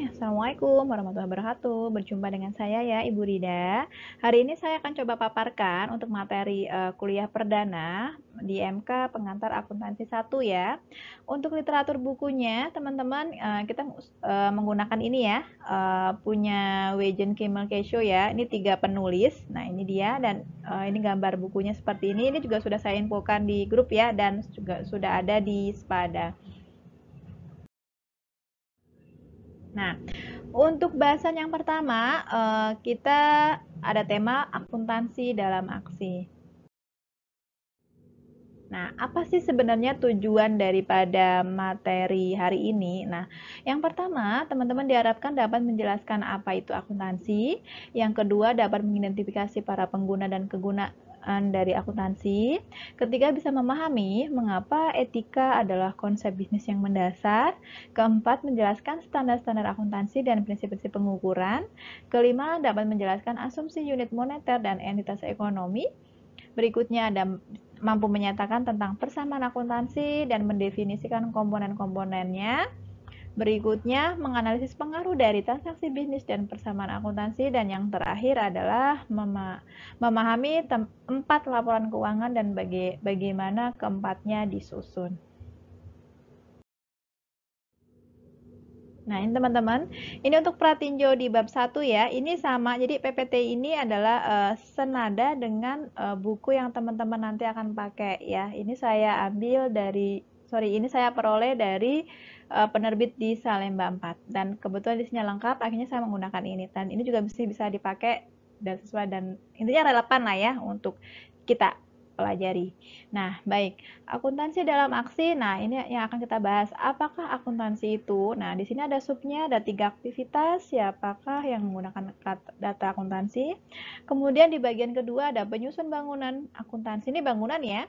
Assalamualaikum warahmatullahi wabarakatuh. Berjumpa dengan saya ya, Ibu Rida. Hari ini saya akan coba paparkan untuk materi kuliah perdana di MK Pengantar Akuntansi 1 ya. Untuk literatur bukunya, teman-teman kita menggunakan ini ya, punya Weijen Kimmel Kesho ya. Ini 3 penulis. Nah, ini dia dan ini gambar bukunya seperti ini. Ini juga sudah saya infokan di grup ya dan juga sudah ada di Spada. Nah, untuk bahasan yang pertama, kita ada tema akuntansi dalam aksi. Nah, apa sih sebenarnya tujuan daripada materi hari ini? Nah, yang pertama, teman-teman diharapkan dapat menjelaskan apa itu akuntansi. Yang kedua, dapat mengidentifikasi para pengguna dan kegunaan dari akuntansi. Ketiga, bisa memahami mengapa etika adalah konsep bisnis yang mendasar. Keempat, menjelaskan standar-standar akuntansi dan prinsip-prinsip pengukuran. Kelima, dapat menjelaskan asumsi unit moneter dan entitas ekonomi. Berikutnya ada mampu menyatakan tentang persamaan akuntansi dan mendefinisikan komponen-komponennya. Berikutnya, menganalisis pengaruh dari transaksi bisnis dan persamaan akuntansi. Dan yang terakhir adalah memahami 4 laporan keuangan dan bagaimana keempatnya disusun. Nah, ini teman-teman, ini untuk pratinjo di bab 1 ya, ini sama, jadi PPT ini adalah senada dengan buku yang teman-teman nanti akan pakai ya. Ini saya ambil dari, ini saya peroleh dari penerbit di Salemba 4. Dan kebetulan di sini lengkap, akhirnya saya menggunakan ini. Dan ini juga bisa dipakai dan sesuai dan intinya relevan lah ya untuk kita pelajari. Nah, baik. Akuntansi dalam aksi. Nah, ini yang akan kita bahas. Apakah akuntansi itu? Nah, di sini ada subnya, ada 3 aktivitas. Siapakah yang menggunakan data akuntansi? Kemudian di bagian kedua ada penyusun bangunan akuntansi. Ini bangunan ya.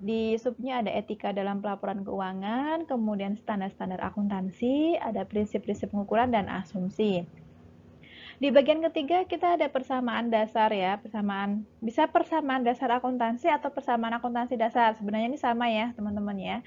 Di subnya ada etika dalam pelaporan keuangan, kemudian standar-standar akuntansi, ada prinsip-prinsip pengukuran dan asumsi. Di bagian ketiga kita ada persamaan dasar ya, bisa persamaan dasar akuntansi atau persamaan akuntansi dasar. Sebenarnya ini sama ya, teman-teman ya.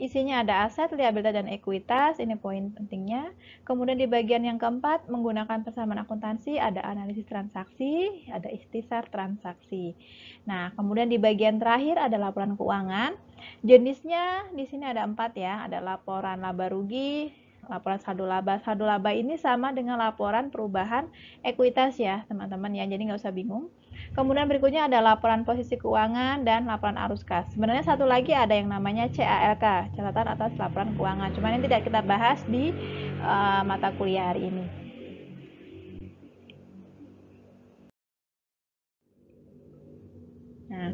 Isinya ada aset, liabilitas dan ekuitas, ini poin pentingnya. Kemudian di bagian yang keempat menggunakan persamaan akuntansi ada analisis transaksi, ada ikhtisar transaksi. Nah, kemudian di bagian terakhir ada laporan keuangan. Jenisnya di sini ada 4 ya, ada laporan laba rugi, laporan saldo laba. Saldo laba ini sama dengan laporan perubahan ekuitas ya teman-teman ya, jadi nggak usah bingung. Kemudian berikutnya ada laporan posisi keuangan dan laporan arus kas. Sebenarnya satu lagi ada yang namanya CALK, catatan atas laporan keuangan. Cuman ini tidak kita bahas di mata kuliah hari ini. Nah,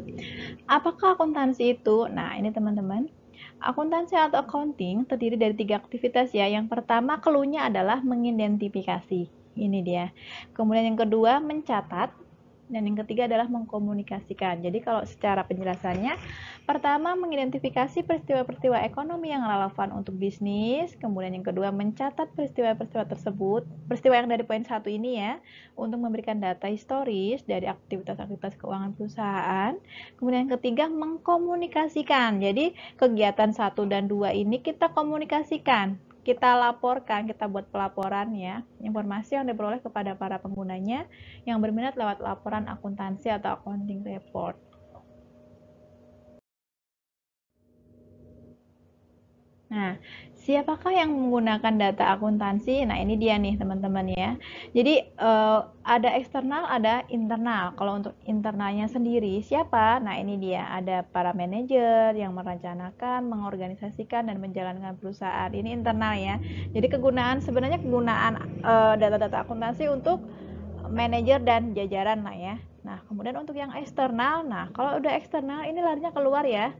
apakah akuntansi itu? Nah, ini teman-teman. Akuntansi atau accounting terdiri dari 3 aktivitas ya. Yang pertama, clue-nya adalah mengidentifikasi. Ini dia. Kemudian yang kedua, mencatat. Dan yang ketiga adalah mengkomunikasikan. Jadi kalau secara penjelasannya, pertama mengidentifikasi peristiwa-peristiwa ekonomi yang relevan untuk bisnis, kemudian yang kedua mencatat peristiwa-peristiwa tersebut, peristiwa yang dari poin 1 ini ya, untuk memberikan data historis dari aktivitas-aktivitas keuangan perusahaan. Kemudian yang ketiga mengkomunikasikan. Jadi kegiatan 1 dan 2 ini kita komunikasikan, kita laporkan, kita buat pelaporan ya, informasi yang diperoleh kepada para penggunanya yang berminat lewat laporan akuntansi atau accounting report. Nah, siapakah yang menggunakan data akuntansi? Nah, ini dia nih teman-teman ya. Jadi ada eksternal, ada internal. Kalau untuk internalnya sendiri siapa? Nah, ini dia. Ada para manajer yang merencanakan, mengorganisasikan dan menjalankan perusahaan. Ini internal ya. Jadi sebenarnya kegunaan data-data akuntansi untuk manajer dan jajaran lah ya. Nah, kemudian untuk yang eksternal, nah kalau udah eksternal ini larinya keluar ya.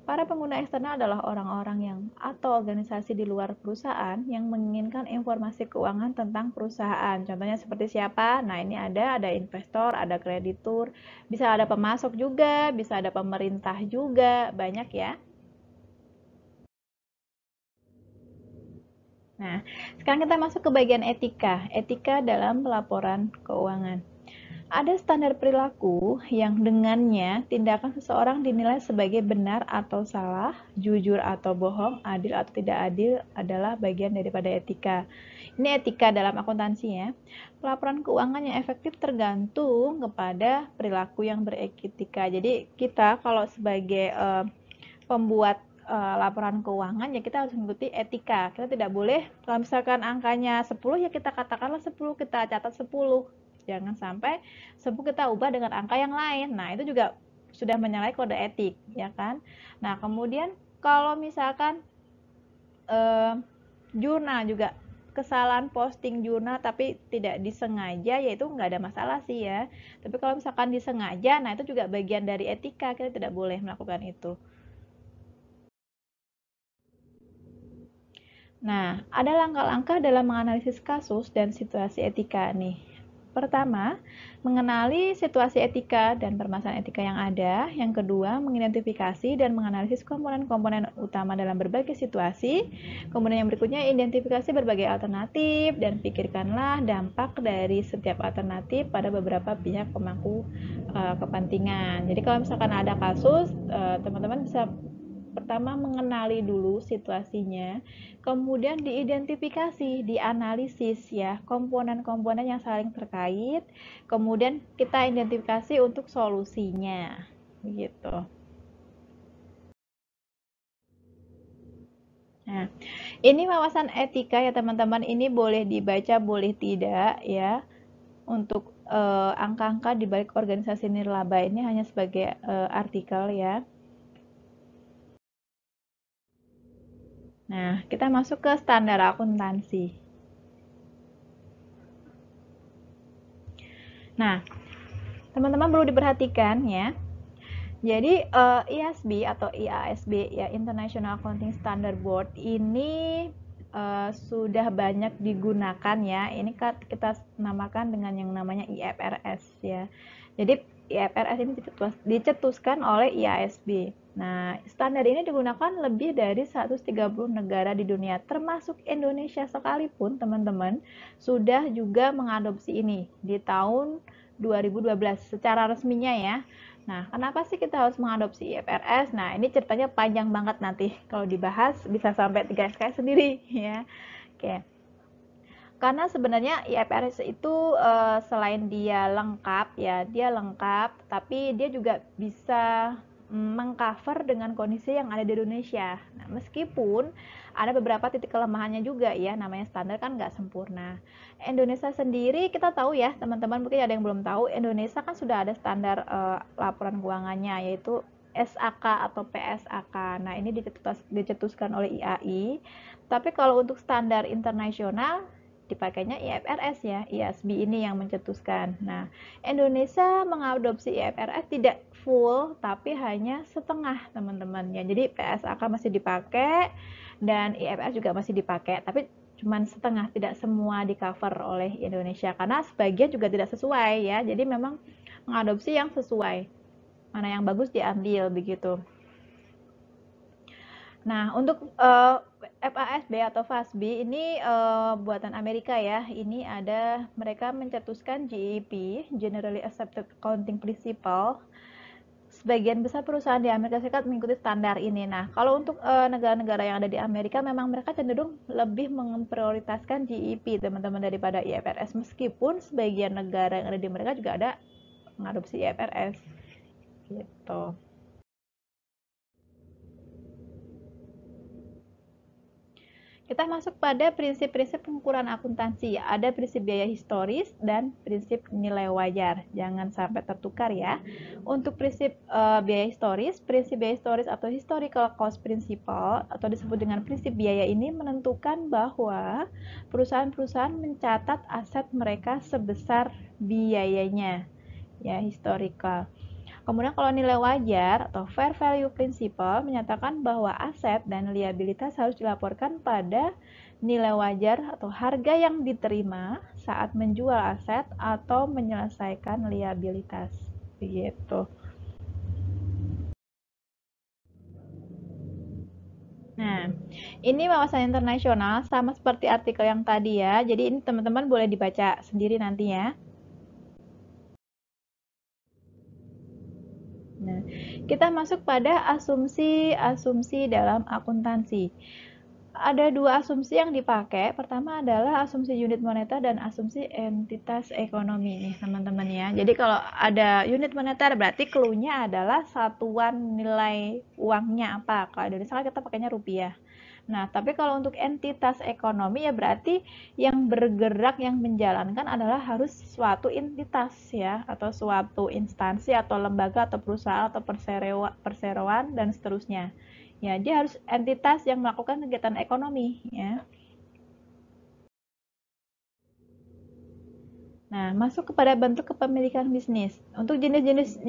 Para pengguna eksternal adalah orang-orang yang atau organisasi di luar perusahaan yang menginginkan informasi keuangan tentang perusahaan. Contohnya seperti siapa? Nah, ini ada investor, ada kreditur, bisa ada pemasok juga, bisa ada pemerintah juga, banyak ya. Nah, sekarang kita masuk ke bagian etika. Etika dalam pelaporan keuangan. Ada standar perilaku yang dengannya tindakan seseorang dinilai sebagai benar atau salah, jujur atau bohong, adil atau tidak adil adalah bagian daripada etika. Ini etika dalam akuntansi ya. Pelaporan keuangan yang efektif tergantung kepada perilaku yang beretika. Jadi kita kalau sebagai pembuat laporan keuangan ya kita harus mengikuti etika. Kita tidak boleh kalau misalkan angkanya 10 ya kita katakanlah 10, kita catat 10. Jangan sampai 10 kita ubah dengan angka yang lain. Nah, itu juga sudah menyalahi kode etik, ya kan? Nah, kemudian kalau misalkan jurnal juga kesalahan posting jurnal tapi tidak disengaja, yaitu nggak ada masalah sih ya. Tapi kalau misalkan disengaja, nah itu juga bagian dari etika, kita tidak boleh melakukan itu. Nah, ada langkah-langkah dalam menganalisis kasus dan situasi etika nih. Pertama, mengenali situasi etika dan permasalahan etika yang ada. Yang kedua, mengidentifikasi dan menganalisis komponen-komponen utama dalam berbagai situasi. Kemudian yang berikutnya, identifikasi berbagai alternatif dan pikirkanlah dampak dari setiap alternatif pada beberapa pihak pemangku kepentingan. Jadi kalau misalkan ada kasus, teman-teman bisa pertama mengenali dulu situasinya, kemudian diidentifikasi, dianalisis ya komponen-komponen yang saling terkait, kemudian kita identifikasi untuk solusinya, gitu. Nah, ini wawasan etika ya teman-teman, ini boleh dibaca, boleh tidak ya, untuk angka-angka di balik organisasi nirlaba ini hanya sebagai artikel ya. Nah, kita masuk ke standar akuntansi. Nah, teman-teman perlu diperhatikan ya. Jadi IASB atau IASB ya International Accounting Standard Board ini sudah banyak digunakan ya. Ini kita namakan dengan yang namanya IFRS ya. Jadi IFRS ini dicetuskan oleh IASB. Nah, standar ini digunakan lebih dari 130 negara di dunia, termasuk Indonesia sekalipun, teman-teman, sudah juga mengadopsi ini di tahun 2012 secara resminya ya. Nah, kenapa sih kita harus mengadopsi IFRS? Nah, ini ceritanya panjang banget nanti. Kalau dibahas bisa sampai 3 SKS sendiri ya. Oke. Karena sebenarnya IFRS itu selain dia lengkap ya, dia lengkap, tapi dia juga bisa mengcover dengan kondisi yang ada di Indonesia. Nah, meskipun ada beberapa titik kelemahannya juga ya, namanya standar kan nggak sempurna. Indonesia sendiri kita tahu ya, teman-teman mungkin ada yang belum tahu, Indonesia kan sudah ada standar laporan keuangannya yaitu SAK atau PSAK. Nah, ini dicetuskan oleh IAI. Tapi kalau untuk standar internasional dipakainya IFRS ya, IASB ini yang mencetuskan. Nah, Indonesia mengadopsi IFRS tidak full, tapi hanya setengah teman-teman ya. Jadi PSAK masih dipakai dan IFRS juga masih dipakai, tapi cuman setengah, tidak semua di cover oleh Indonesia karena sebagian juga tidak sesuai ya. Jadi memang mengadopsi yang sesuai, mana yang bagus diambil begitu. Nah, untuk FASB atau FASB ini buatan Amerika ya. Ini ada mereka mencetuskan GAP, Generally Accepted Accounting Principle. Sebagian besar perusahaan di Amerika Serikat mengikuti standar ini. Nah, kalau untuk negara-negara yang ada di Amerika, memang mereka cenderung lebih memprioritaskan GEP teman-teman daripada IFRS. Meskipun sebagian negara yang ada di mereka juga ada mengadopsi IFRS. Gitu. Kita masuk pada prinsip-prinsip pengukuran akuntansi. Ada prinsip biaya historis dan prinsip nilai wajar. Jangan sampai tertukar ya. Untuk prinsip biaya historis atau historical cost principle atau disebut dengan prinsip biaya ini menentukan bahwa perusahaan-perusahaan mencatat aset mereka sebesar biayanya. Ya, historical. Kemudian kalau nilai wajar atau fair value principle menyatakan bahwa aset dan liabilitas harus dilaporkan pada nilai wajar atau harga yang diterima saat menjual aset atau menyelesaikan liabilitas. Begitu. Nah, ini wawasan internasional sama seperti artikel yang tadi ya. Jadi ini teman-teman boleh dibaca sendiri nanti ya. Nah, kita masuk pada asumsi-asumsi dalam akuntansi. Ada dua asumsi yang dipakai. Pertama adalah asumsi unit moneter dan asumsi entitas ekonomi nih, teman-teman ya. Jadi kalau ada unit moneter berarti clue-nya adalah satuan nilai uangnya apa. Kalau di Indonesia kita pakainya rupiah. Nah, tapi kalau untuk entitas ekonomi ya berarti yang bergerak, yang menjalankan adalah harus suatu entitas ya, atau suatu instansi atau lembaga atau perusahaan atau perseroan dan seterusnya. Ya, dia harus entitas yang melakukan kegiatan ekonomi ya. Nah, masuk kepada bentuk kepemilikan bisnis. Untuk jenis-jenis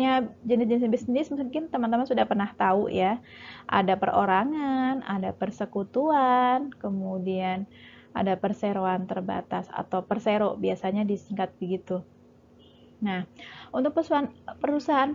bisnis mungkin teman-teman sudah pernah tahu ya. Ada perorangan, ada persekutuan, kemudian ada perseroan terbatas atau persero biasanya disingkat begitu. Nah, untuk perusahaan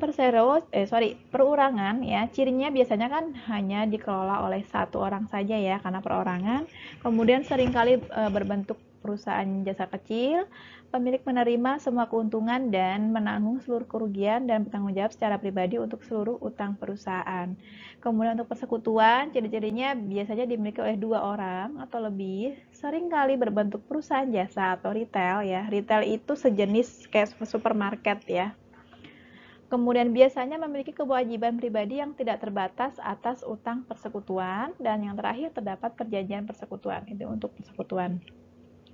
perorangan ya, cirinya biasanya kan hanya dikelola oleh satu orang saja ya, karena perorangan. Kemudian seringkali berbentuk perusahaan jasa kecil, pemilik menerima semua keuntungan dan menanggung seluruh kerugian dan bertanggung jawab secara pribadi untuk seluruh utang perusahaan. Kemudian untuk persekutuan, ciri-cirinya biasanya dimiliki oleh 2 orang atau lebih, seringkali berbentuk perusahaan jasa atau retail ya. Retail itu sejenis kayak supermarket ya. Kemudian biasanya memiliki kewajiban pribadi yang tidak terbatas atas utang persekutuan, dan yang terakhir terdapat perjanjian persekutuan. Itu untuk persekutuan.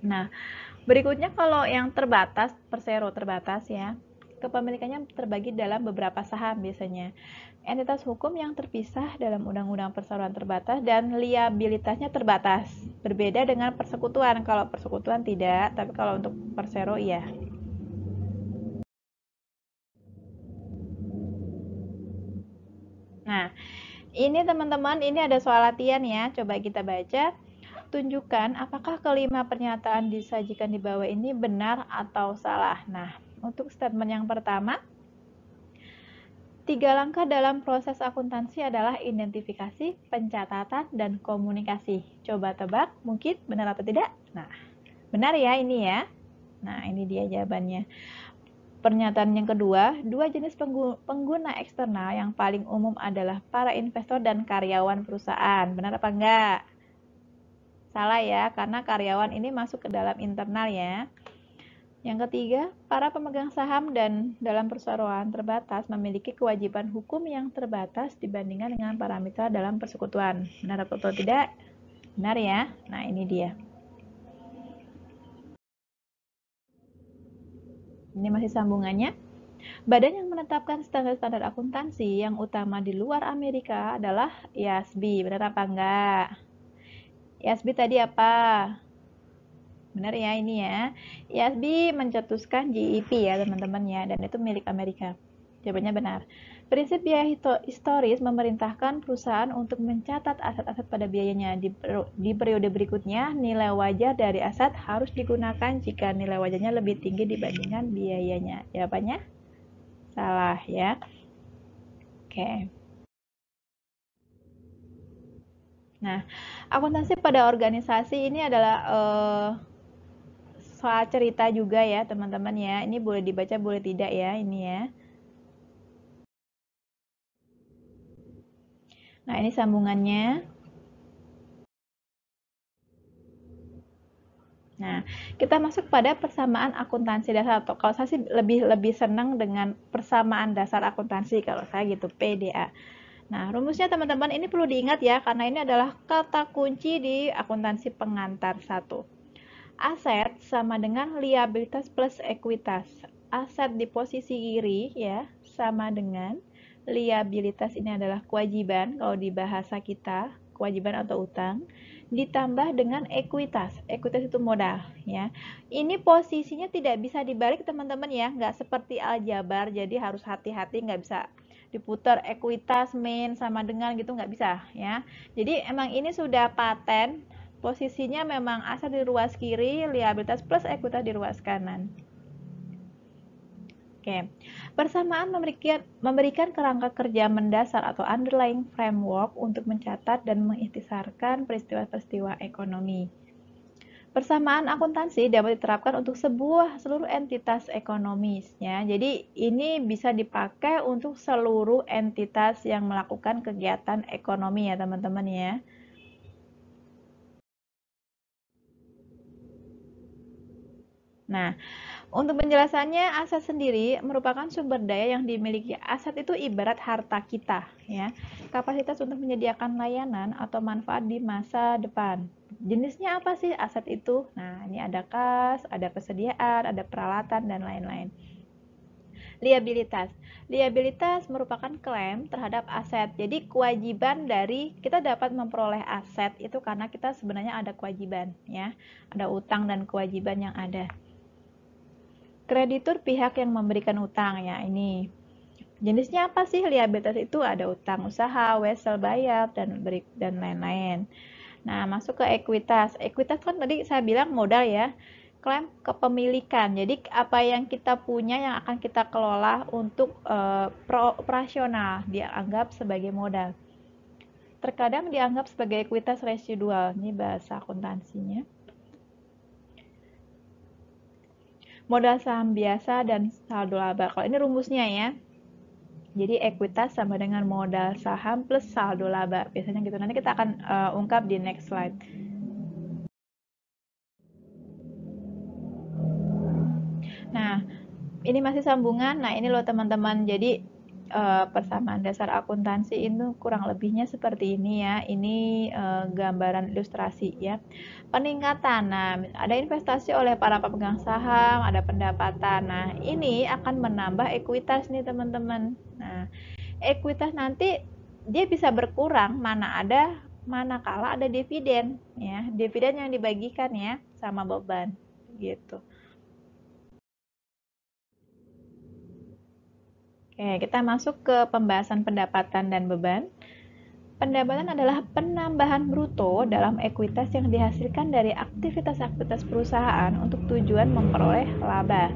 Nah, berikutnya kalau yang terbatas, persero terbatas ya, kepemilikannya terbagi dalam beberapa saham biasanya. Entitas hukum yang terpisah dalam Undang-Undang Perseroan terbatas dan liabilitasnya terbatas. Berbeda dengan persekutuan. Kalau persekutuan tidak, tapi kalau untuk persero iya. Nah, ini teman-teman, ini ada soal latihan ya. Coba kita baca. Tunjukkan apakah kelima pernyataan disajikan di bawah ini benar atau salah. Nah, untuk statement yang pertama, 3 langkah dalam proses akuntansi adalah identifikasi, pencatatan, dan komunikasi. Coba tebak, mungkin benar atau tidak? Nah, benar ya ini ya. Nah, ini dia jawabannya. Pernyataan yang kedua, 2 jenis pengguna eksternal yang paling umum adalah para investor dan karyawan perusahaan. Benar apa enggak? Salah ya, karena karyawan ini masuk ke dalam internal ya. Yang ketiga, para pemegang saham dan dalam perseroan terbatas memiliki kewajiban hukum yang terbatas dibandingkan dengan para mitra dalam persekutuan. Benar atau tidak? Benar ya? Nah, ini dia. Ini masih sambungannya. Badan yang menetapkan standar-standar akuntansi yang utama di luar Amerika adalah IASB. Benar apa enggak? IASB tadi apa? Benar ya ini ya. IASB mencetuskan GEP ya teman-teman ya, dan itu milik Amerika. Jawabannya benar. Prinsip biaya historis memerintahkan perusahaan untuk mencatat aset-aset pada biayanya. Di periode berikutnya, nilai wajar dari aset harus digunakan jika nilai wajarnya lebih tinggi dibandingkan biayanya. Jawabannya salah ya. Oke. Nah, akuntansi pada organisasi ini adalah soal cerita juga ya teman-teman ya. Ini boleh dibaca boleh tidak ya ini ya. Nah, ini sambungannya. Nah, kita masuk pada persamaan akuntansi dasar, atau kalau saya sih lebih senang dengan persamaan dasar akuntansi kalau saya gitu, PDA. Nah, rumusnya teman-teman ini perlu diingat ya, karena ini adalah kata kunci di akuntansi pengantar 1. Aset sama dengan liabilitas plus ekuitas. Aset di posisi kiri ya, sama dengan liabilitas, ini adalah kewajiban kalau di bahasa kita, kewajiban atau utang, ditambah dengan ekuitas. Ekuitas itu modal ya. Ini posisinya tidak bisa dibalik teman-teman ya, nggak seperti aljabar, jadi harus hati-hati, nggak bisa diputar ekuitas min sama dengan gitu, nggak bisa ya. Jadi emang ini sudah paten, posisinya memang aset di ruas kiri, liabilitas plus ekuitas di ruas kanan. Oke, persamaan memberikan kerangka kerja mendasar atau underlying framework untuk mencatat dan mengikhtisarkan peristiwa-peristiwa ekonomi. Persamaan akuntansi dapat diterapkan untuk seluruh entitas ekonomisnya. Jadi ini bisa dipakai untuk seluruh entitas yang melakukan kegiatan ekonomi ya teman-teman ya. Nah, untuk penjelasannya, aset sendiri merupakan sumber daya yang dimiliki. Aset itu ibarat harta kita, ya. Kapasitas untuk menyediakan layanan atau manfaat di masa depan. Jenisnya apa sih aset itu? Nah, ini ada kas, ada persediaan, ada peralatan, dan lain-lain. Liabilitas. Liabilitas merupakan klaim terhadap aset. Jadi kewajiban dari kita dapat memperoleh aset itu karena kita sebenarnya ada kewajiban, ya. Ada utang dan kewajiban yang ada. Kreditur pihak yang memberikan utang ya ini. Jenisnya apa sih liabilitas itu? Ada utang usaha, wesel bayar dan lain-lain. Nah, masuk ke ekuitas. Ekuitas kan tadi saya bilang modal ya. Klaim kepemilikan. Jadi apa yang kita punya yang akan kita kelola untuk operasional dianggap sebagai modal. Terkadang dianggap sebagai ekuitas residual. Ini bahasa akuntansinya. Modal saham biasa dan saldo laba. Kalau ini rumusnya ya. Jadi ekuitas sama dengan modal saham plus saldo laba. Biasanya gitu. Nanti kita akan ungkap di next slide. Nah, ini masih sambungan. Nah, ini loh teman-teman. Jadi persamaan dasar akuntansi itu kurang lebihnya seperti ini ya. Ini gambaran ilustrasi ya. Peningkatan. Nah, ada investasi oleh para pemegang saham, ada pendapatan. Nah, ini akan menambah ekuitas nih teman-teman. Nah, ekuitas nanti dia bisa berkurang manakala ada dividen ya. Dividen yang dibagikan ya sama beban gitu. Oke, kita masuk ke pembahasan pendapatan dan beban. Pendapatan adalah penambahan bruto dalam ekuitas yang dihasilkan dari aktivitas-aktivitas perusahaan untuk tujuan memperoleh laba.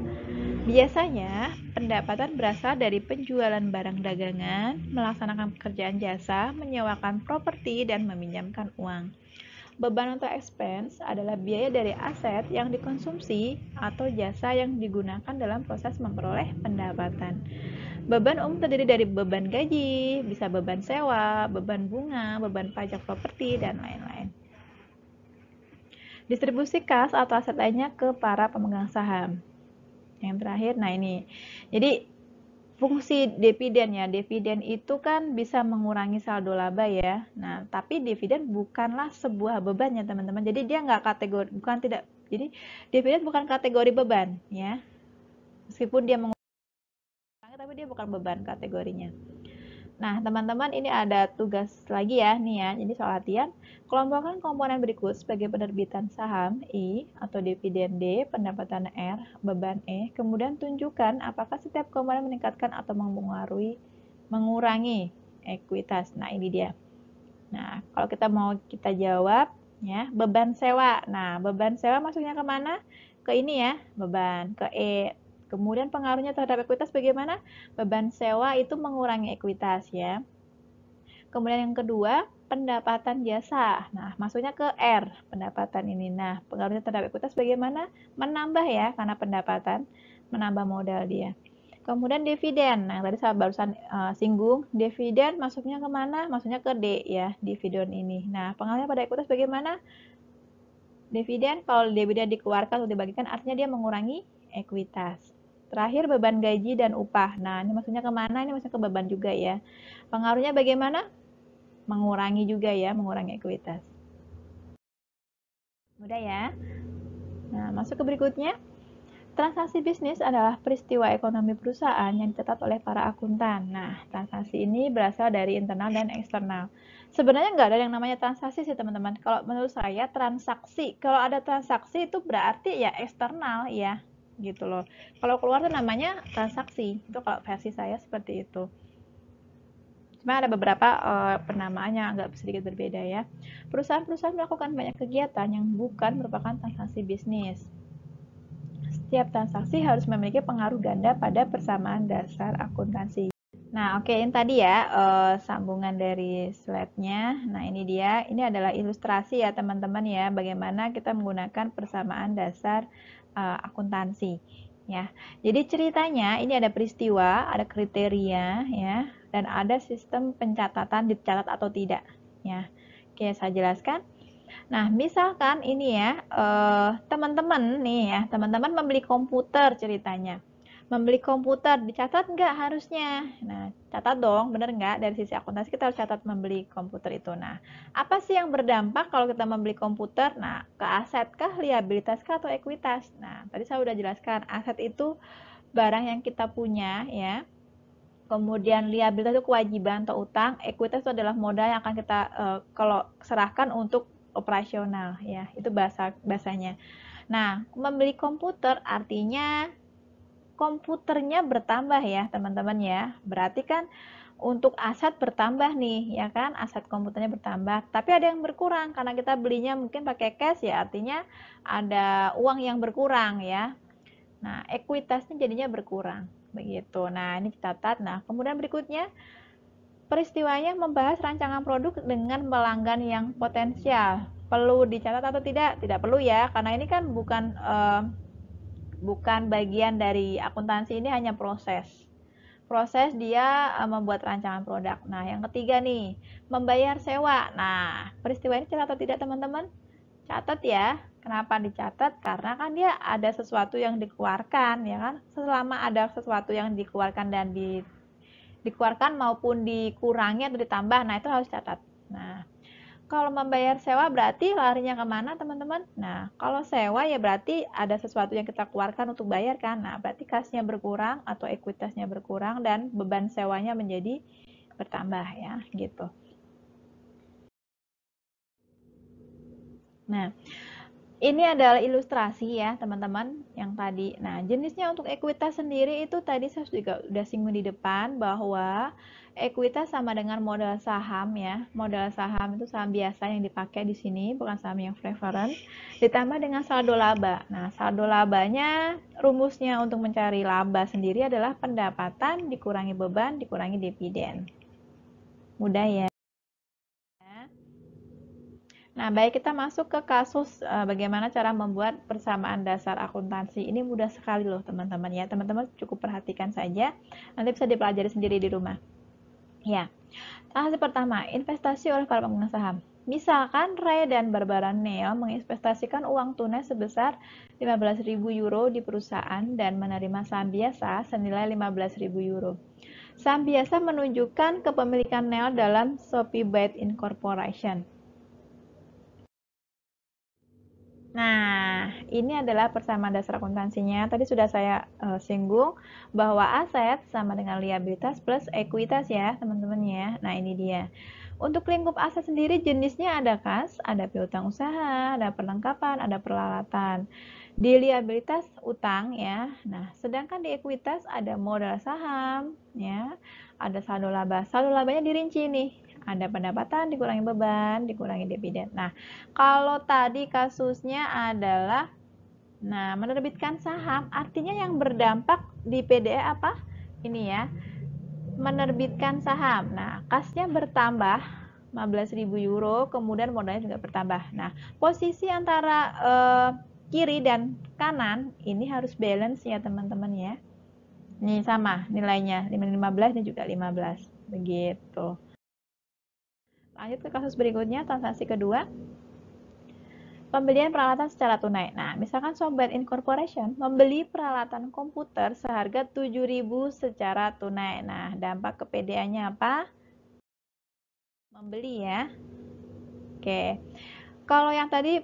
Biasanya, pendapatan berasal dari penjualan barang dagangan, melaksanakan pekerjaan jasa, menyewakan properti, dan meminjamkan uang. Beban atau expense adalah biaya dari aset yang dikonsumsi atau jasa yang digunakan dalam proses memperoleh pendapatan. Beban umum terdiri dari beban gaji, bisa beban sewa, beban bunga, beban pajak properti, dan lain-lain. Distribusi kas atau aset lainnya ke para pemegang saham. Yang terakhir, nah ini. Jadi fungsi dividen ya, dividen itu kan bisa mengurangi saldo laba ya. Nah, tapi dividen bukanlah sebuah beban ya teman-teman. Jadi dia nggak kategori, bukan tidak. Jadi dividen bukan kategori beban ya. Meskipun dia mengurangi, tapi dia bukan beban kategorinya. Nah, teman-teman ini ada tugas lagi ya, nih ya. Jadi soal latihan, kelompokkan komponen berikut sebagai penerbitan saham I atau dividen D, pendapatan R, beban E. Kemudian tunjukkan apakah setiap komponen meningkatkan atau mengurangi ekuitas. Nah, ini dia. Nah, kalau kita jawab ya, beban sewa. Nah, beban sewa masuknya ke mana? Ke ini ya, beban ke E. Kemudian pengaruhnya terhadap ekuitas bagaimana? Beban sewa itu mengurangi ekuitas ya. Kemudian yang kedua, pendapatan jasa. Nah, masuknya ke R, pendapatan ini. Nah, pengaruhnya terhadap ekuitas bagaimana? Menambah ya, karena pendapatan menambah modal dia. Kemudian dividen. Nah, tadi saya barusan singgung, dividen masuknya ke mana? Masuknya ke D ya, dividen ini. Nah, pengaruhnya pada ekuitas bagaimana? Dividen, kalau dividen dikeluarkan atau dibagikan, artinya dia mengurangi ekuitas. Terakhir, beban gaji dan upah. Nah, ini maksudnya kemana? Ini maksudnya ke beban juga ya. Pengaruhnya bagaimana? Mengurangi juga ya, mengurangi ekuitas. Mudah ya. Nah, masuk ke berikutnya. Transaksi bisnis adalah peristiwa ekonomi perusahaan yang dicatat oleh para akuntan. Nah, transaksi ini berasal dari internal dan eksternal. Sebenarnya nggak ada yang namanya transaksi sih teman-teman. Kalau menurut saya transaksi, kalau ada transaksi itu berarti ya eksternal ya, gitu loh. Kalau keluar itu namanya transaksi. Itu kalau versi saya seperti itu. Cuma ada beberapa penamaan yang agak sedikit berbeda ya. Perusahaan-perusahaan melakukan banyak kegiatan yang bukan merupakan transaksi bisnis. Setiap transaksi harus memiliki pengaruh ganda pada persamaan dasar akuntansi. Nah, oke, ini tadi ya sambungan dari slide-nya. Nah, ini dia. Ini adalah ilustrasi ya teman-teman ya, bagaimana kita menggunakan persamaan dasar akuntansi. Ya, jadi ceritanya ini ada peristiwa, ada kriteria ya, dan ada sistem pencatatan dicatat atau tidak. Ya, oke, saya jelaskan. Nah, misalkan ini ya, teman-teman nih ya, teman-teman membeli komputer ceritanya. Membeli komputer, dicatat nggak harusnya? Nah, catat dong, bener nggak? Dari sisi akuntansi kita harus catat membeli komputer itu. Nah, apa sih yang berdampak kalau kita membeli komputer? Nah, ke aset kah, liabilitas kah, atau ekuitas? Nah, tadi saya udah jelaskan, aset itu barang yang kita punya ya. Kemudian liabilitas itu kewajiban atau utang, ekuitas itu adalah modal yang akan kita kalau serahkan untuk operasional ya. Itu bahasanya. Nah, membeli komputer artinya komputernya bertambah ya teman-teman ya. Berarti kan untuk aset bertambah nih ya kan, aset komputernya bertambah. Tapi ada yang berkurang karena kita belinya mungkin pakai cash ya, artinya ada uang yang berkurang ya. Nah, ekuitasnya jadinya berkurang begitu. Nah, ini catat. Nah, kemudian berikutnya peristiwanya membahas rancangan produk dengan pelanggan yang potensial. Perlu dicatat atau tidak? Tidak perlu ya, karena ini kan bukan bagian dari akuntansi, ini hanya proses dia membuat rancangan produk. Nah, yang ketiga nih, membayar sewa. Nah, peristiwa ini catat atau tidak teman-teman? Catat ya. Kenapa dicatat? Karena kan dia ada sesuatu yang dikeluarkan, ya kan? Selama ada sesuatu yang dikeluarkan dan dikeluarkan maupun dikurangi atau ditambah, nah itu harus catat. Nah, kalau membayar sewa berarti larinya kemana teman-teman? Nah, kalau sewa ya berarti ada sesuatu yang kita keluarkan untuk bayar kan? Nah, berarti kasnya berkurang atau ekuitasnya berkurang dan beban sewanya menjadi bertambah ya, gitu. Nah, ini adalah ilustrasi ya teman-teman yang tadi. Nah, jenisnya untuk ekuitas sendiri itu tadi saya juga udah singgung di depan bahwa ekuitas sama dengan modal saham ya. Modal saham itu saham biasa yang dipakai di sini, bukan saham yang preference. Ditambah dengan saldo laba. Nah, saldo labanya rumusnya untuk mencari laba sendiri adalah pendapatan dikurangi beban dikurangi dividen. Mudah ya. Nah, baik kita masuk ke kasus bagaimana cara membuat persamaan dasar akuntansi. Ini mudah sekali loh teman-teman ya. Teman-teman cukup perhatikan saja. Nanti bisa dipelajari sendiri di rumah. Ya, transaksi pertama, investasi oleh para pengguna saham. Misalkan Ray dan Barbara Neal menginvestasikan uang tunai sebesar 15.000 euro di perusahaan dan menerima saham biasa senilai 15.000 euro. Saham biasa menunjukkan kepemilikan Neal dalam Sophie Byte Incorporation. Nah, ini adalah persamaan dasar akuntansinya. Tadi sudah saya singgung bahwa aset sama dengan liabilitas plus ekuitas ya, teman-teman ya. Nah, ini dia. Untuk lingkup aset sendiri jenisnya ada kas, ada piutang usaha, ada perlengkapan, ada peralatan. Di liabilitas utang ya. Nah, sedangkan di ekuitas ada modal saham ya, ada saldo laba. Saldo labanya dirinci nih. Ada pendapatan dikurangi beban, dikurangi dividen. Nah, kalau tadi kasusnya adalah menerbitkan saham, artinya yang berdampak di PDE apa? Ini ya, menerbitkan saham. Nah, kasnya bertambah 15.000 euro, kemudian modalnya juga bertambah. Nah, posisi antara kiri dan kanan ini harus balance ya teman-teman ya. Ini sama nilainya, 15 ini juga 15. Begitu. Lanjut ke kasus berikutnya, transaksi kedua. Pembelian peralatan secara tunai. Nah, misalkan Sobat Incorporation membeli peralatan komputer seharga 7.000 secara tunai. Nah, dampak ke PDA-nya apa? Membeli ya. Oke. Kalau yang tadi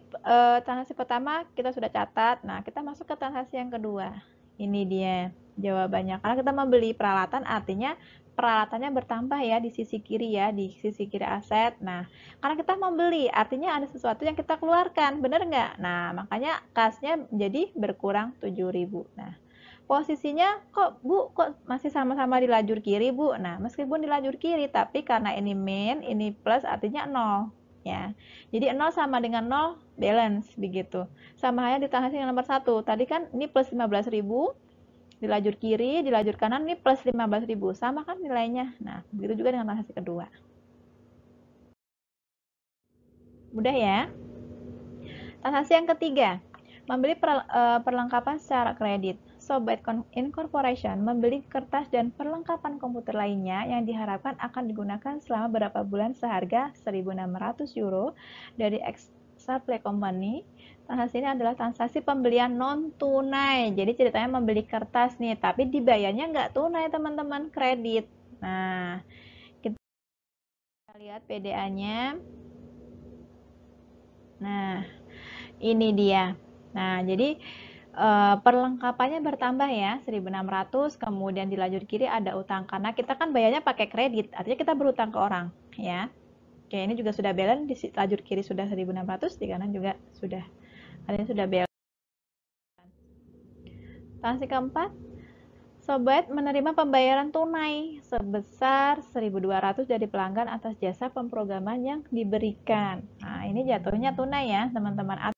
transaksi pertama kita sudah catat. Nah, kita masuk ke transaksi yang kedua. Ini dia jawabannya. Karena kita membeli peralatan artinya peralatannya bertambah ya di sisi kiri ya, di sisi kiri aset. Nah, karena kita membeli artinya ada sesuatu yang kita keluarkan, benar nggak? Nah, makanya kasnya jadi berkurang 7.000. Nah, posisinya kok Bu, kok masih sama-sama di lajur kiri Bu? Nah, meskipun di lajur kiri, tapi karena ini min, ini plus artinya 0 ya. Jadi 0 sama dengan 0 balance begitu. Sama halnya di transaksi yang nomor 1. Tadi kan ini plus 15.000. di lajur kiri, di lajur kanan ini plus 15.000, sama kan nilainya. Nah, begitu juga dengan transaksi kedua. Mudah ya. Transaksi yang ketiga, membeli perlengkapan secara kredit. Sobat Incorporation membeli kertas dan perlengkapan komputer lainnya yang diharapkan akan digunakan selama beberapa bulan seharga 1.600 euro dari Exaplay Company. Transaksi ini adalah transaksi pembelian non tunai. Jadi ceritanya membeli kertas nih, tapi dibayarnya nggak tunai teman-teman, kredit. Nah, kita lihat PDA-nya. Nah, ini dia. Nah, jadi perlengkapannya bertambah ya, 1.600, kemudian di lajur kiri ada utang karena kita kan bayarnya pakai kredit, artinya kita berutang ke orang ya. Oke, ini juga sudah balance, di lajur kiri sudah 1.600, di kanan juga sudah, artinya sudah balance. Transaksi keempat, Sobat menerima pembayaran tunai sebesar 1.200 dari pelanggan atas jasa pemrograman yang diberikan. Nah, ini jatuhnya tunai ya teman-teman.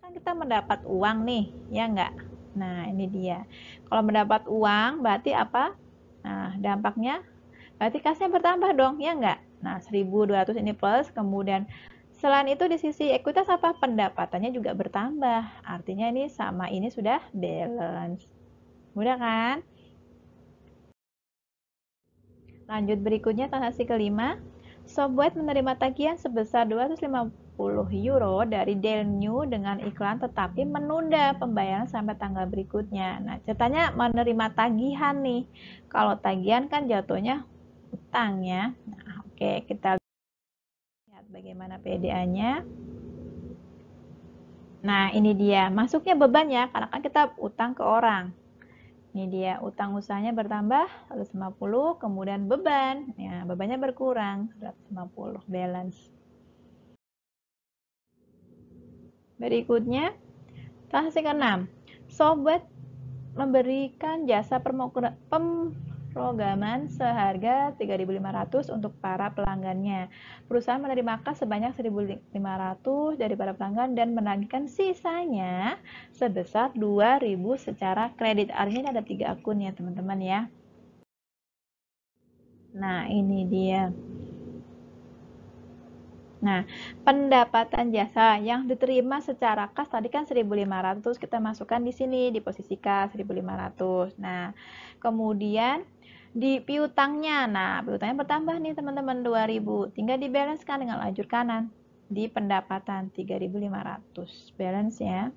Kan kita mendapat uang nih, ya enggak? Nah, ini dia. Kalau mendapat uang, berarti apa? Nah, dampaknya, berarti kasnya bertambah dong, ya enggak? Nah, 1.200 ini plus, kemudian selain itu di sisi ekuitas apa? Pendapatannya juga bertambah. Artinya ini sama ini sudah balance. Mudah kan? Lanjut berikutnya transaksi kelima. Sobat menerima tagihan sebesar 250 euro dari Delnew dengan iklan tetapi menunda pembayaran sampai tanggal berikutnya. Nah, ceritanya menerima tagihan nih. Kalau tagihan kan jatuhnya utang ya. Nah, oke, kita lihat bagaimana PDA-nya. Nah, ini dia. Masuknya beban ya, karena kan kita utang ke orang. Ini dia, utang usahanya bertambah 150, kemudian beban. Ya, bebannya berkurang 150, balance. Berikutnya, transaksi ke-6. Sobat memberikan jasa pemrograman seharga 3.500 untuk para pelanggannya. Perusahaan menerima kas sebanyak 1.500 dari para pelanggan dan menagihkan sisanya sebesar 2.000 secara kredit. Artinya ada 3 akun ya teman-teman ya. Nah, ini dia. Nah, pendapatan jasa yang diterima secara kas tadi kan 1.500, kita masukkan di sini di posisi kas 1.500. Nah, kemudian di piutangnya. Nah, piutangnya bertambah nih teman-teman 2.000. Tinggal dibalancekan dengan lajur kanan di pendapatan 3.500. Balance ya.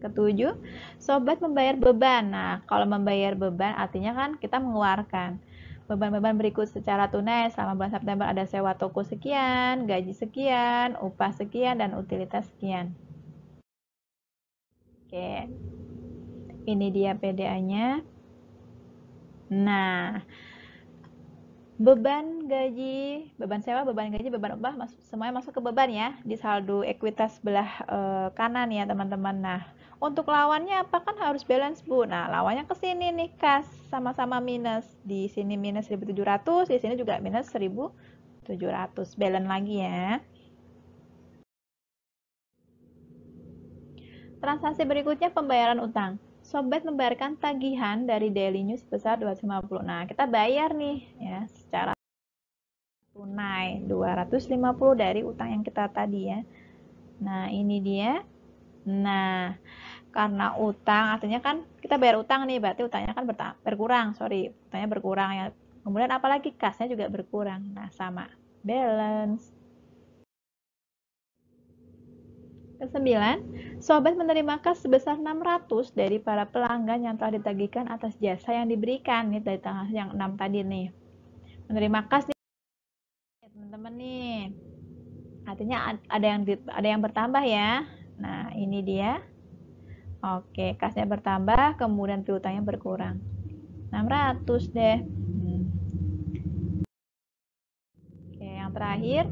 Ketujuh, sobat membayar beban. Nah, kalau membayar beban artinya kan kita mengeluarkan beban-beban berikut secara tunai selama bulan September ada sewa toko sekian, gaji sekian, upah sekian, dan utilitas sekian. Oke, ini dia PDA-nya. Nah, beban gaji, beban sewa, beban gaji, beban upah, semuanya masuk ke beban ya, di saldo ekuitas sebelah kanan ya teman-teman. Nah, untuk lawannya apa kan harus balance Bu. Nah, lawannya ke sini nih kas, sama-sama minus. Di sini minus 1.700, di sini juga minus 1.700. Balance lagi ya. Transaksi berikutnya pembayaran utang. Sobat membayarkan tagihan dari Daily News sebesar 250. Nah, kita bayar nih ya secara tunai 250 dari utang yang kita tadi ya. Nah, ini dia. Nah, karena utang artinya kan kita bayar utang nih, berarti utangnya kan berkurang, utangnya berkurang ya. Kemudian apalagi kasnya juga berkurang. Nah, sama balance. Kesembilan, sobat menerima kas sebesar 600 dari para pelanggan yang telah ditagihkan atas jasa yang diberikan nih dari tanggal yang 6 tadi nih. Menerima kas nih teman-teman nih. Artinya ada yang bertambah ya. Nah, ini dia. Oke, kasnya bertambah, kemudian piutangnya berkurang. 600 deh. Oke, yang terakhir,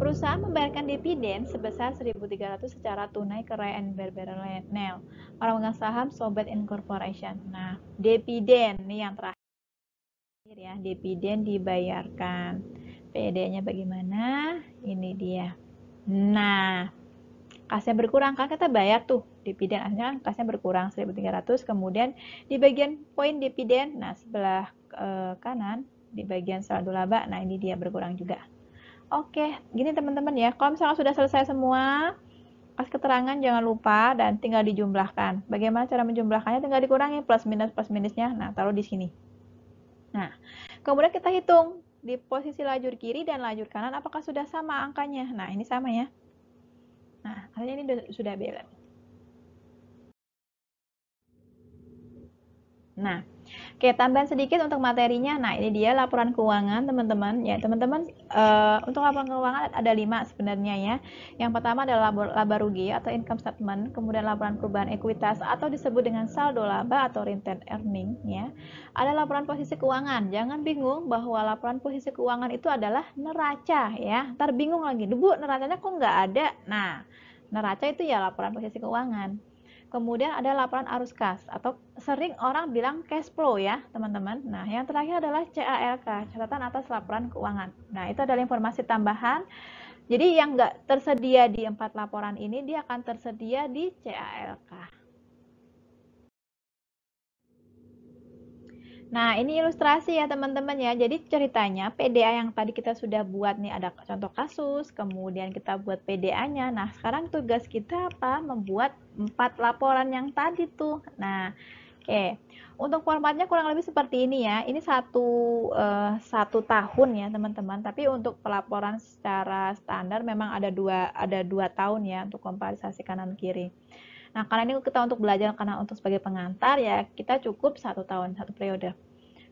perusahaan membayarkan dividen sebesar 1.300 secara tunai ke Ryan Barberell, orang pemegang saham Sobat Incorporation. Nah, dividen nih yang terakhir ya, dividen dibayarkan. PD-nya bagaimana? Ini dia. Nah, kasnya berkurang kan kita bayar tuh dividen, akhirnya kan kasnya berkurang 1.300. Kemudian di bagian poin dividen, nah sebelah kanan di bagian saldo laba, nah ini dia berkurang juga. Oke, gini teman-teman ya, kalau misalnya sudah selesai semua pas keterangan jangan lupa dan tinggal dijumlahkan. Bagaimana cara menjumlahkannya? Tinggal dikurangi plus minusnya. Nah, taruh di sini. Nah, kemudian kita hitung di posisi lajur kiri dan lajur kanan apakah sudah sama angkanya. Nah, ini sama ya. Nah, artinya ini sudah balance. Nah, oke, tambahan sedikit untuk materinya. Nah, ini dia laporan keuangan, teman-teman. Ya, teman-teman, untuk laporan keuangan ada 5 sebenarnya ya. Yang pertama adalah laba rugi atau income statement, kemudian laporan perubahan ekuitas atau disebut dengan saldo laba atau retained earning ya. Ada laporan posisi keuangan. Jangan bingung bahwa laporan posisi keuangan itu adalah neraca ya. Ntar bingung lagi, Bu, neracanya kok nggak ada? Nah, neraca itu ya laporan posisi keuangan. Kemudian ada laporan arus kas atau sering orang bilang cash flow ya teman-teman. Nah yang terakhir adalah CALK, catatan atas laporan keuangan. Nah itu adalah informasi tambahan. Jadi yang nggak tersedia di 4 laporan ini dia akan tersedia di CALK. Nah, ini ilustrasi ya teman-teman ya. Jadi ceritanya PDA yang tadi kita sudah buat nih ada contoh kasus, kemudian kita buat PDA-nya. Nah, sekarang tugas kita apa? Membuat 4 laporan yang tadi tuh. Nah, oke. Untuk formatnya kurang lebih seperti ini ya. Ini satu tahun ya teman-teman. Tapi untuk pelaporan secara standar memang ada dua tahun ya untuk komparisasi kanan kiri. Nah, karena ini kita untuk belajar, karena untuk sebagai pengantar ya kita cukup 1 tahun, 1 periode.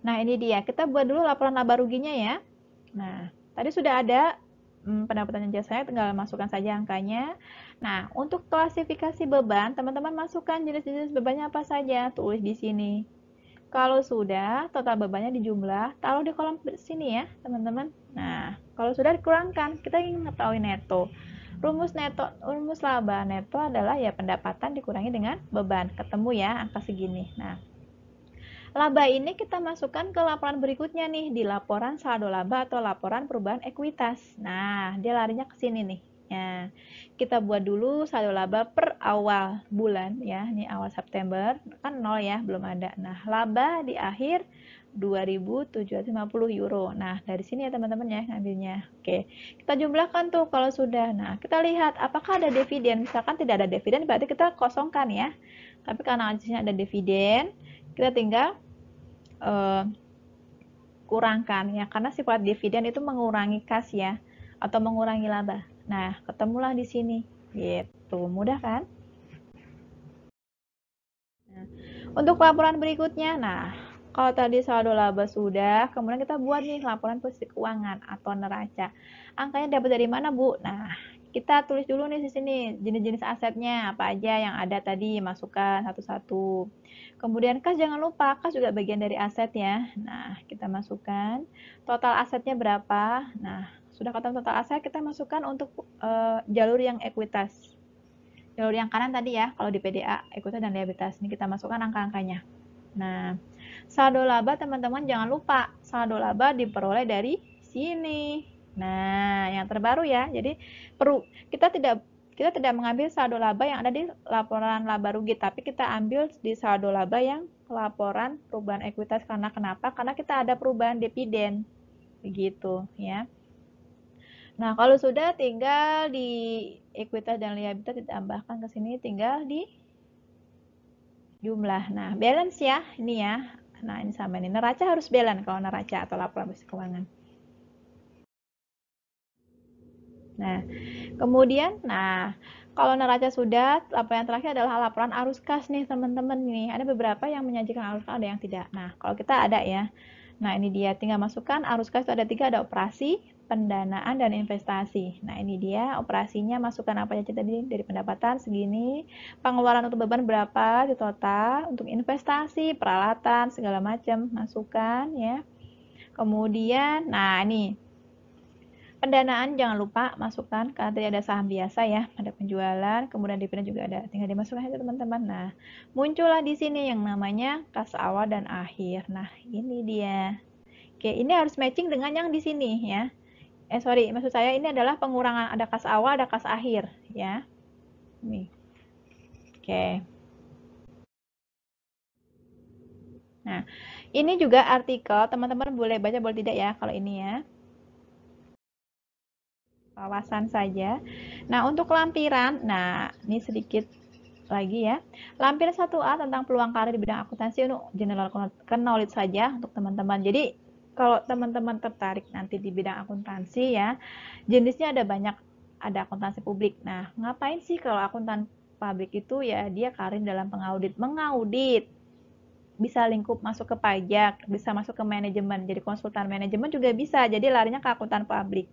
Nah, ini dia. Kita buat dulu laporan laba ruginya ya. Nah, tadi sudah ada pendapatan dan jasanya, tinggal masukkan saja angkanya. Nah, untuk klasifikasi beban, teman-teman masukkan jenis-jenis bebannya apa saja, tulis di sini. Kalau sudah, total bebannya dijumlah, taruh di kolom sini ya, teman-teman. Nah, kalau sudah dikurangkan, kita ingin mengetahui neto. Rumus laba neto adalah ya pendapatan dikurangi dengan beban. Ketemu ya angka segini. Nah, laba ini kita masukkan ke laporan berikutnya nih, di laporan saldo laba atau laporan perubahan ekuitas. Nah, dia larinya ke sini nih. Ya, kita buat dulu saldo laba per awal bulan ya. Ini awal September, kan 0 ya, belum ada. Nah, laba di akhir 2.750 euro. Nah, dari sini ya teman-teman ya ngambilnya. Oke, kita jumlahkan tuh kalau sudah. Nah, kita lihat apakah ada dividen. Misalkan tidak ada dividen, berarti kita kosongkan ya. Tapi karena di sini ada dividen, kita tinggal kurangkan ya, karena sifat dividen itu mengurangi kas ya, atau mengurangi laba. Nah, ketemulah di sini gitu, mudah kan? Nah, untuk laporan berikutnya, nah kalau tadi saldo laba sudah, kemudian kita buat nih laporan posisi keuangan atau neraca. Angkanya dapat dari mana, Bu? Nah, kita tulis dulu nih di sini jenis-jenis asetnya apa aja yang ada tadi, masukkan satu-satu. Kemudian kas jangan lupa, kas juga bagian dari aset ya. Nah, kita masukkan total asetnya berapa. Nah, sudah ketemu total aset, kita masukkan untuk jalur yang ekuitas. Jalur yang kanan tadi ya, kalau di PDA, ekuitas dan liabilitas. Ini kita masukkan angka-angkanya. Nah, saldo laba teman-teman jangan lupa, saldo laba diperoleh dari sini. Nah, yang terbaru ya. Jadi kita tidak mengambil saldo laba yang ada di laporan laba rugi, tapi kita ambil di saldo laba yang laporan perubahan ekuitas. Karena kenapa? Karena kita ada perubahan dividen. Begitu ya. Nah, kalau sudah tinggal di ekuitas dan liabilitas ditambahkan ke sini, tinggal di jumlah. Nah, balance ya, ini ya. Nah, ini sama nih. Neraca harus balance kalau neraca atau laporan posisi keuangan. Nah, kemudian, kalau neraca sudah, laporan yang terakhir adalah laporan arus kas nih, teman-teman nih. Ada beberapa yang menyajikan arus kas, ada yang tidak. Nah, kalau kita ada ya. Nah, ini dia. Tinggal masukkan arus kas itu ada 3, ada operasi, pendanaan, dan investasi. Nah, ini dia operasinya, masukkan apa aja tadi dari pendapatan segini, pengeluaran untuk beban berapa di total, untuk investasi, peralatan, segala macam, masukkan ya. Kemudian, nah ini pendanaan jangan lupa masukkan, karena tadi ada saham biasa ya, ada penjualan, kemudian dividen juga ada, tinggal dimasukkan aja teman-teman. Nah, muncullah di sini yang namanya kas awal dan akhir. Nah, ini dia. Oke, ini harus matching dengan yang di sini ya. Sorry, maksud saya ini adalah pengurangan, ada kas awal, ada kas akhir ya. Nih. Oke. Nah, ini juga artikel, teman-teman boleh baca boleh tidak ya kalau ini ya. Wawasan saja. Nah, untuk lampiran, nah ini sedikit lagi ya. Lampiran 1A tentang peluang karir di bidang akuntansi untuk general knowledge saja untuk teman-teman. Jadi, kalau teman-teman tertarik nanti di bidang akuntansi ya, jenisnya ada banyak, ada akuntansi publik. Nah, ngapain sih kalau akuntan publik itu ya dia karir dalam pengaudit, mengaudit. Bisa lingkup masuk ke pajak, bisa masuk ke manajemen, jadi konsultan manajemen juga bisa. Jadi larinya ke akuntan publik.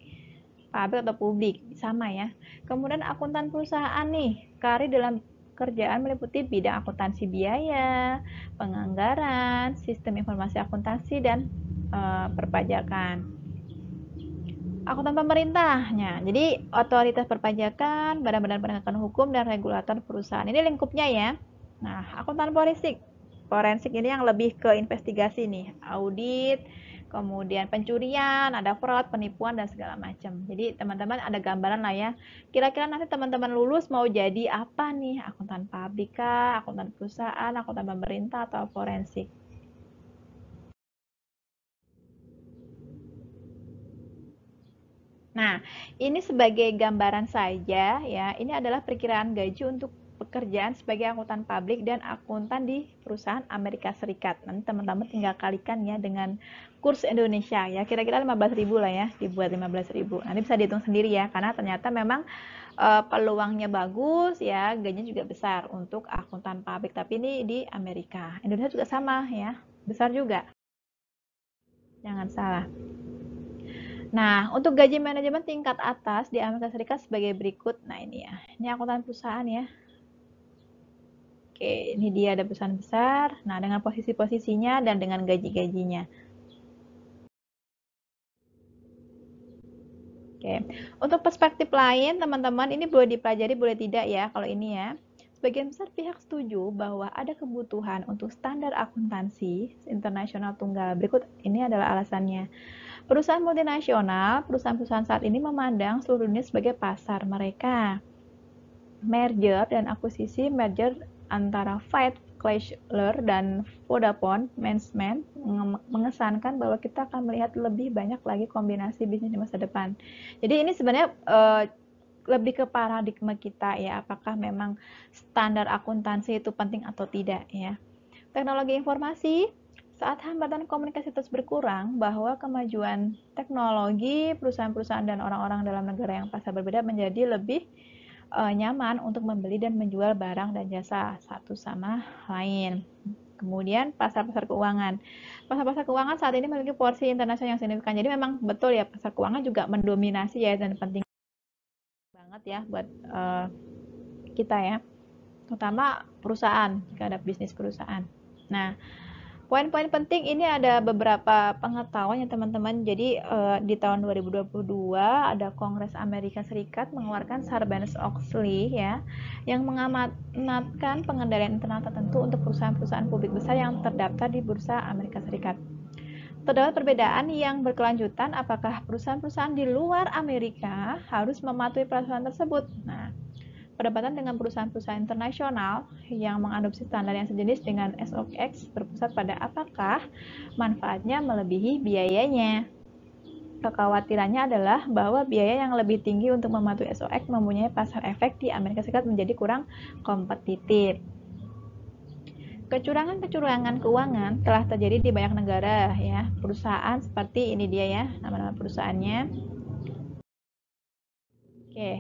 Publik atau publik, sama ya. Kemudian akuntan perusahaan nih, karir dalam kerjaan meliputi bidang akuntansi biaya, penganggaran, sistem informasi akuntansi, dan perpajakan. Akuntan pemerintahnya, jadi otoritas perpajakan, badan-badan penegakan hukum, dan regulator perusahaan. Ini lingkupnya ya. Nah, akuntan forensik. Forensik ini yang lebih ke investigasi nih, audit, kemudian pencurian, ada fraud, penipuan, dan segala macam. Jadi teman-teman ada gambaran lah ya. Kira-kira nanti teman-teman lulus mau jadi apa nih? Akuntan publik kah, akuntan perusahaan, akuntan pemerintah, atau forensik? Nah, ini sebagai gambaran saja ya. Ini adalah perkiraan gaji untuk pekerjaan sebagai akuntan publik dan akuntan di perusahaan Amerika Serikat. Nanti teman-teman tinggal kalikan ya dengan kurs Indonesia ya. Kira-kira 15.000 lah ya, dibuat 15.000. Nanti bisa dihitung sendiri ya, karena ternyata memang peluangnya bagus ya, gajinya juga besar untuk akuntan publik. Tapi ini di Amerika. Indonesia juga sama ya, besar juga. Jangan salah. Nah, untuk gaji manajemen tingkat atas di Amerika Serikat sebagai berikut. Nah, ini ya. Ini akuntan perusahaan ya. Oke, ini dia ada perusahaan besar. Nah, dengan posisi-posisinya dan dengan gaji-gajinya. Oke. Untuk perspektif lain, teman-teman, ini boleh dipelajari, boleh tidak ya kalau ini ya. Sebagian besar pihak setuju bahwa ada kebutuhan untuk standar akuntansi internasional tunggal. Berikut ini adalah alasannya. Perusahaan multinasional, perusahaan-perusahaan saat ini memandang seluruh dunia sebagai pasar mereka. Merger dan akuisisi merger antara Fiat Chrysler dan Vodafone Management mengesankan bahwa kita akan melihat lebih banyak lagi kombinasi bisnis di masa depan. Jadi ini sebenarnya lebih ke paradigma kita ya, apakah memang standar akuntansi itu penting atau tidak ya. Teknologi informasi, saat hambatan komunikasi terus berkurang, bahwa kemajuan teknologi, perusahaan-perusahaan dan orang-orang dalam negara yang pasar berbeda menjadi lebih nyaman untuk membeli dan menjual barang dan jasa satu sama lain. Kemudian pasar-pasar keuangan. Pasar-pasar keuangan saat ini memiliki porsi internasional yang signifikan. Jadi memang betul ya, pasar keuangan juga mendominasi ya, dan penting banget ya buat kita ya. Terutama perusahaan, jika ada bisnis perusahaan. Nah, poin-poin penting ini ada beberapa pengetahuan ya teman-teman. Jadi di tahun 2022 ada Kongres Amerika Serikat mengeluarkan Sarbanes-Oxley ya, yang mengamanatkan pengendalian internal tertentu untuk perusahaan-perusahaan publik besar yang terdaftar di Bursa Amerika Serikat. Terdapat perbedaan yang berkelanjutan apakah perusahaan-perusahaan di luar Amerika harus mematuhi peraturan tersebut. Nah, perdebatan dengan perusahaan-perusahaan internasional yang mengadopsi standar yang sejenis dengan SOX berpusat pada apakah manfaatnya melebihi biayanya. Kekhawatirannya adalah bahwa biaya yang lebih tinggi untuk mematuhi SOX mempunyai pasar efek di Amerika Serikat menjadi kurang kompetitif. Kecurangan-kecurangan keuangan telah terjadi di banyak negara ya. Perusahaan seperti ini dia ya, nama-nama perusahaannya. Oke,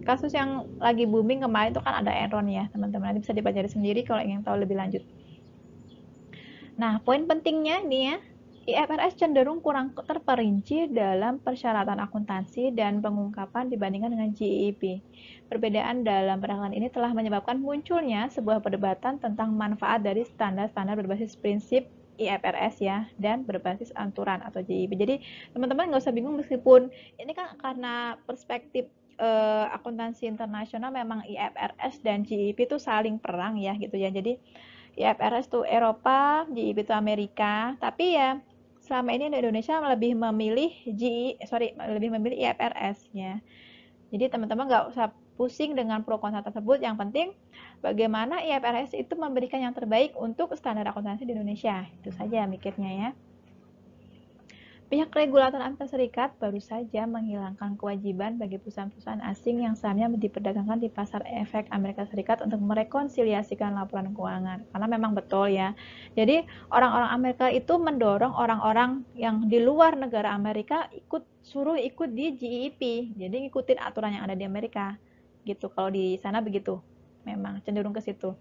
kasus yang lagi booming kemarin itu kan ada Enron ya teman-teman, nanti bisa dipelajari sendiri kalau ingin tahu lebih lanjut. Nah, poin pentingnya nih ya, IFRS cenderung kurang terperinci dalam persyaratan akuntansi dan pengungkapan dibandingkan dengan GAAP. Perbedaan dalam penerapan ini telah menyebabkan munculnya sebuah perdebatan tentang manfaat dari standar-standar berbasis prinsip IFRS ya, dan berbasis aturan atau GAAP. Jadi teman-teman nggak usah bingung, meskipun ini kan karena perspektif akuntansi internasional, memang IFRS dan GAAP itu saling perang ya gitu ya. Jadi IFRS tuh Eropa, GAAP itu Amerika. Tapi ya selama ini Indonesia lebih memilih IFRS ya. Jadi teman-teman nggak usah pusing dengan pro kontra tersebut. Yang penting bagaimana IFRS itu memberikan yang terbaik untuk standar akuntansi di Indonesia. Itu saja mikirnya ya. Pihak regulator Amerika Serikat baru saja menghilangkan kewajiban bagi perusahaan-perusahaan asing yang sahamnya diperdagangkan di pasar efek Amerika Serikat untuk merekonsiliasikan laporan keuangan. Karena memang betul ya. Jadi orang-orang Amerika itu mendorong orang-orang yang di luar negara Amerika suruh ikut di GEP. Jadi ngikutin aturan yang ada di Amerika. Gitu. Kalau di sana begitu. Memang cenderung ke situ.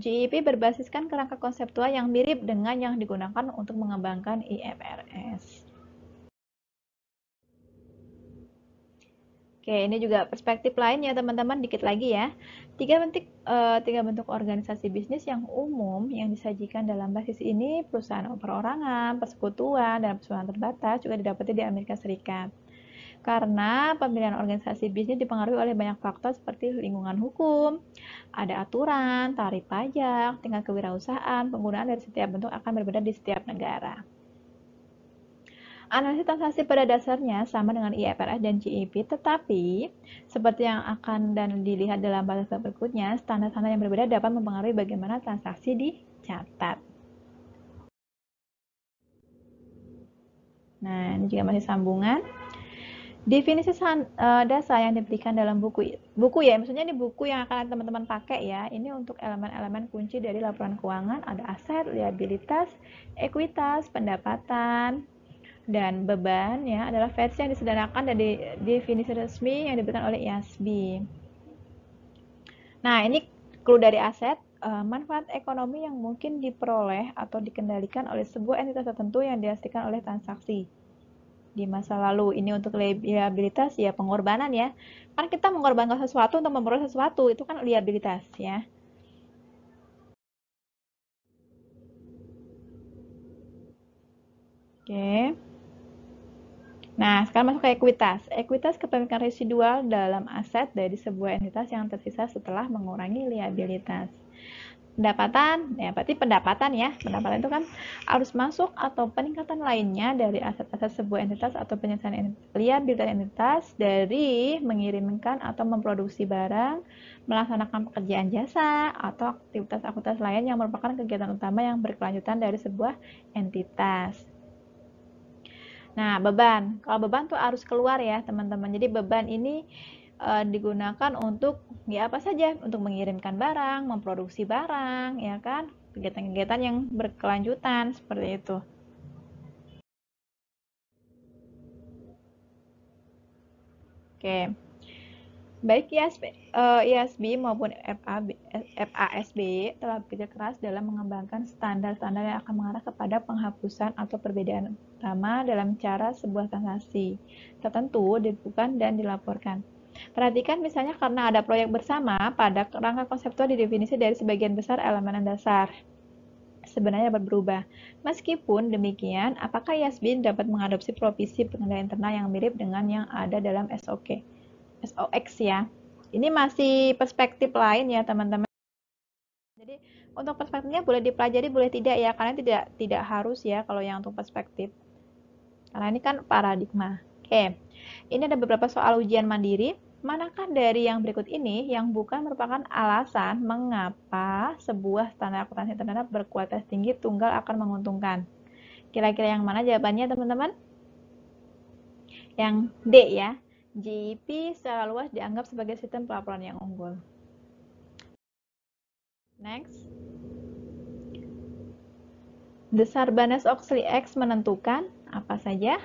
GEP berbasiskan kerangka konseptual yang mirip dengan yang digunakan untuk mengembangkan IFRS. Oke, ini juga perspektif lain ya teman-teman, dikit lagi ya. Tiga bentuk organisasi bisnis yang umum yang disajikan dalam basis ini, perusahaan perorangan, persekutuan, dan perusahaan terbatas juga didapati di Amerika Serikat. Karena pemilihan organisasi bisnis dipengaruhi oleh banyak faktor seperti lingkungan hukum, ada aturan, tarif pajak, tingkat kewirausahaan, penggunaan dari setiap bentuk akan berbeda di setiap negara. Analisis transaksi pada dasarnya sama dengan IFRS dan GEP, tetapi seperti yang akan dan dilihat dalam batas berikutnya, standar-standar yang berbeda dapat mempengaruhi bagaimana transaksi dicatat. Nah, ini juga masih sambungan. Definisi dasar yang diberikan dalam buku ya, maksudnya ini buku yang akan teman-teman pakai ya. Ini untuk elemen-elemen kunci dari laporan keuangan, ada aset, liabilitas, ekuitas, pendapatan, dan beban ya adalah versi yang disederhanakan dari definisi resmi yang diberikan oleh IASB. Nah, ini clue dari aset, manfaat ekonomi yang mungkin diperoleh atau dikendalikan oleh sebuah entitas tertentu yang dihasilkan oleh transaksi di masa lalu. Ini untuk liabilitas ya pengorbanan ya. Kan kita mengorbankan sesuatu untuk memperoleh sesuatu, itu kan liabilitas ya. Oke. Nah, sekarang masuk ke ekuitas. Ekuitas kepemilikan residual dalam aset dari sebuah entitas yang tersisa setelah mengurangi liabilitas. Pendapatan, ya berarti pendapatan ya. Pendapatan itu kan arus masuk atau peningkatan lainnya dari aset-aset sebuah entitas atau penyelesaian liabilitas entitas dari mengirimkan atau memproduksi barang, melaksanakan pekerjaan jasa, atau aktivitas lain yang merupakan kegiatan utama yang berkelanjutan dari sebuah entitas. Nah, beban. Kalau beban tuh harus keluar ya, teman-teman. Jadi beban ini digunakan untuk ya apa saja, untuk mengirimkan barang, memproduksi barang, ya kan? Kegiatan-kegiatan yang berkelanjutan seperti itu. Oke. Baik IASB maupun FASB telah bekerja keras dalam mengembangkan standar-standar yang akan mengarah kepada penghapusan atau perbedaan utama dalam cara sebuah transaksi tertentu ditentukan dan dilaporkan. Perhatikan misalnya karena ada proyek bersama, pada rangka konseptual didefinisi dari sebagian besar elemen dasar sebenarnya dapat berubah. Meskipun demikian, apakah IASB dapat mengadopsi provisi pengendalian internal yang mirip dengan yang ada dalam SOX ya. Ini masih perspektif lain ya teman-teman. Jadi untuk perspektifnya boleh dipelajari, boleh tidak ya, karena tidak harus ya kalau yang untuk perspektif. Karena ini kan paradigma. Oke, ini ada beberapa soal ujian mandiri. Manakah dari yang berikut ini yang bukan merupakan alasan mengapa sebuah standar akuntansi terhadap berkualitas tinggi tunggal akan menguntungkan? Kira-kira yang mana jawabannya teman-teman? Yang D ya. GEP secara luas dianggap sebagai sistem pelaporan yang unggul. Next. The Sarbanes-Oxley Act menentukan apa saja?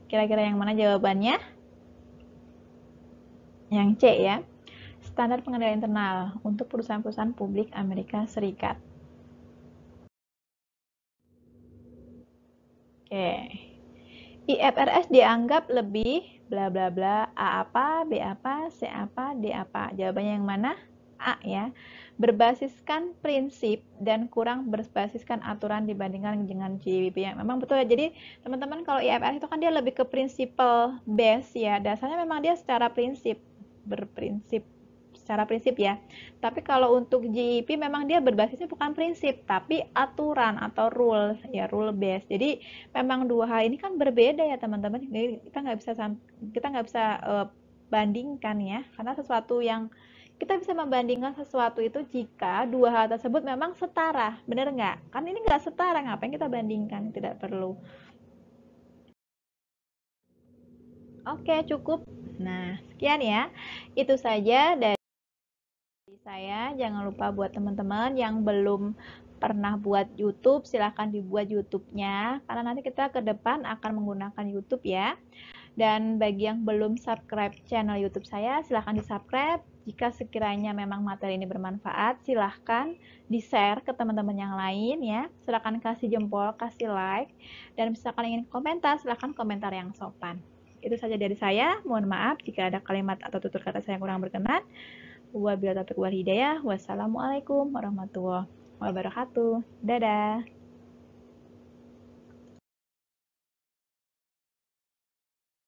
Kira-kira yang mana jawabannya? Yang C ya. Standar pengendalian internal untuk perusahaan-perusahaan publik Amerika Serikat. Oke. IFRS dianggap lebih bla bla bla, A apa, B apa, C apa, D apa. Jawabannya yang mana? A ya. Berbasiskan prinsip dan kurang berbasiskan aturan dibandingkan dengan GWP yang memang betul ya. Jadi teman-teman kalau IFRS itu kan dia lebih ke principle base ya. Dasarnya memang dia secara berprinsip secara prinsip ya. Tapi kalau untuk GEP memang dia berbasisnya bukan prinsip, tapi aturan atau rules ya, rule base. Jadi memang dua hal ini kan berbeda ya teman-teman. Jadi kita nggak bisa bandingkan ya, karena sesuatu yang kita bisa membandingkan sesuatu itu jika dua hal tersebut memang setara, bener nggak? Kan ini nggak setara, ngapain kita bandingkan? Tidak perlu. Oke, cukup. Nah, sekian ya. Itu saja dari saya. Jangan lupa buat teman-teman yang belum pernah buat YouTube, silahkan dibuat YouTube-nya, karena nanti kita ke depan akan menggunakan YouTube ya. Dan bagi yang belum subscribe channel YouTube saya, silahkan di-subscribe. Jika sekiranya memang materi ini bermanfaat, silahkan di-share ke teman-teman yang lain ya. Silahkan kasih jempol, kasih like. Dan misalkan ingin komentar, silahkan komentar yang sopan. Itu saja dari saya. Mohon maaf jika ada kalimat atau tutur kata saya yang kurang berkenan. Wabillahi taufiq wal hidayah. Wassalamualaikum warahmatullahi wabarakatuh. Dadah.